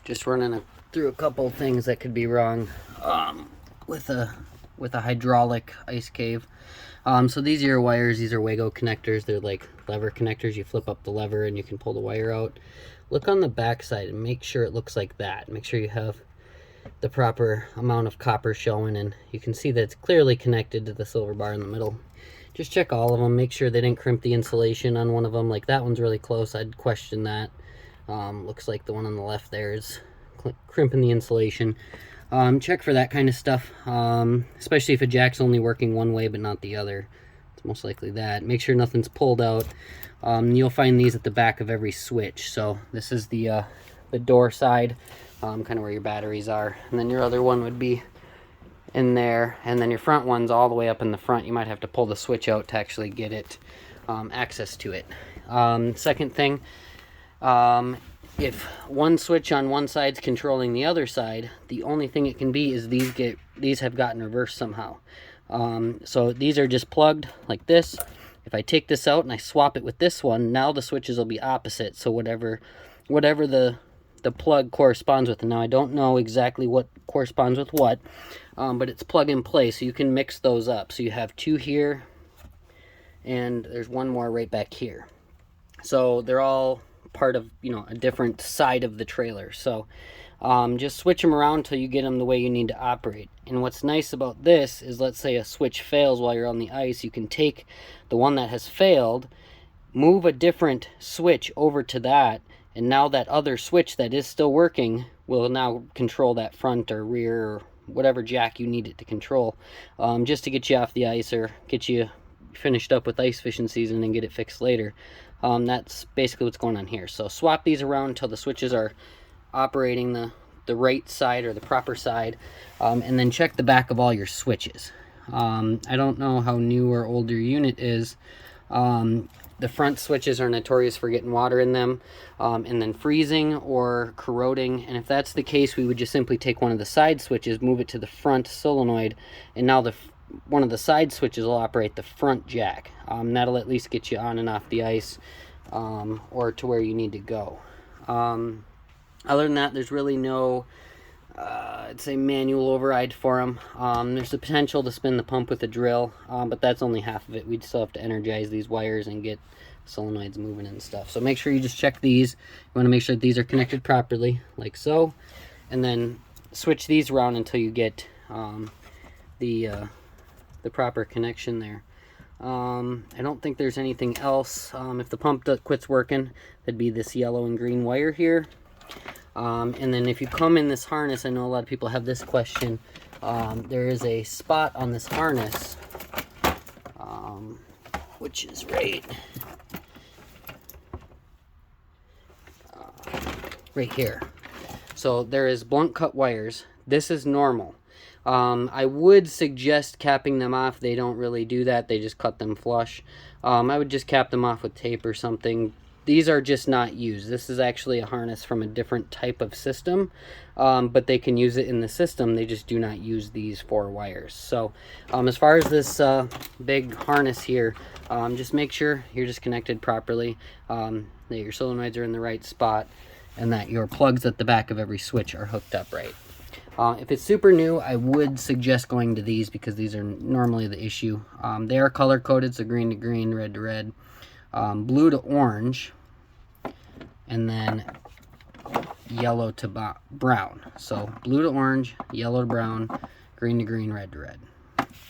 Just running through a couple things that could be wrong with a hydraulic ice cave. So these are your wires. These are Wago connectors. They're like lever connectors. You flip up the lever and you can pull the wire out. Look on the back side and make sure it looks like that. Make sure you have the proper amount of copper showing, and you can see that it's clearly connected to the silver bar in the middle. Just check all of them. Make sure they didn't crimp the insulation on one of them. Like that one's really close. I'd question that. Looks like the one on the left there is crimping the insulation. Check for that kind of stuff, especially if a jack's only working one way but not the other. It's most likely that. Make sure nothing's pulled out. You'll find these at the back of every switch. So this is the door side, kind of where your batteries are, and then your other one would be in there, and then your front one's all the way up in the front. You might have to pull the switch out to actually get it access to it. Second thing, if one switch on one side's controlling the other side, the only thing it can be is these have gotten reversed somehow. So these are just plugged like this. If I take this out and I swap it with this one, now the switches will be opposite. So whatever the plug corresponds with. And now I don't know exactly what corresponds with what, but it's plug and play, so you can mix those up. So you have two here, and there's one more right back here. So they're all part of, a different side of the trailer. So just switch them around until you get them the way you need to operate. And what's nice about this is, let's say a switch fails while you're on the ice, you can take the one that has failed, move a different switch over to that, and now that other switch that is still working will now control that front or rear or whatever jack you need it to control, just to get you off the ice or get you finished up with ice fishing season and get it fixed later. That's basically what's going on here. So swap these around until the switches are operating the right side or the proper side, and then check the back of all your switches. I don't know how new or old your unit is. The front switches are notorious for getting water in them, and then freezing or corroding. And if that's the case, we would just simply take one of the side switches, move it to the front solenoid, and now one of the side switches will operate the front jack. That'll at least get you on and off the ice, or to where you need to go. Other than that, there's really no I'd say manual override for them. There's the potential to spin the pump with a drill, but that's only half of it. We'd still have to energize these wires and get solenoids moving and stuff. So make sure you just check these. You want to make sure that these are connected properly, like so, and then switch these around until you get the proper connection there. I don't think there's anything else. If the pump quits working, that'd be this yellow and green wire here. And then if you come in this harness, I know a lot of people have this question. There is a spot on this harness, which is right here. So there is blunt cut wires. This is normal. I would suggest capping them off. They don't really do that. They just cut them flush. I would just cap them off with tape or something. These are just not used. This is actually a harness from a different type of system, but they can use it in the system. They just do not use these 4 wires. So as far as this big harness here, just make sure you're just connected properly, that your solenoids are in the right spot, and that your plugs at the back of every switch are hooked up right. If it's super new, I would suggest going to these, because these are normally the issue. They are color coded, so green to green, red to red, blue to orange, and then yellow to brown. So blue to orange, yellow to brown, green to green, red to red.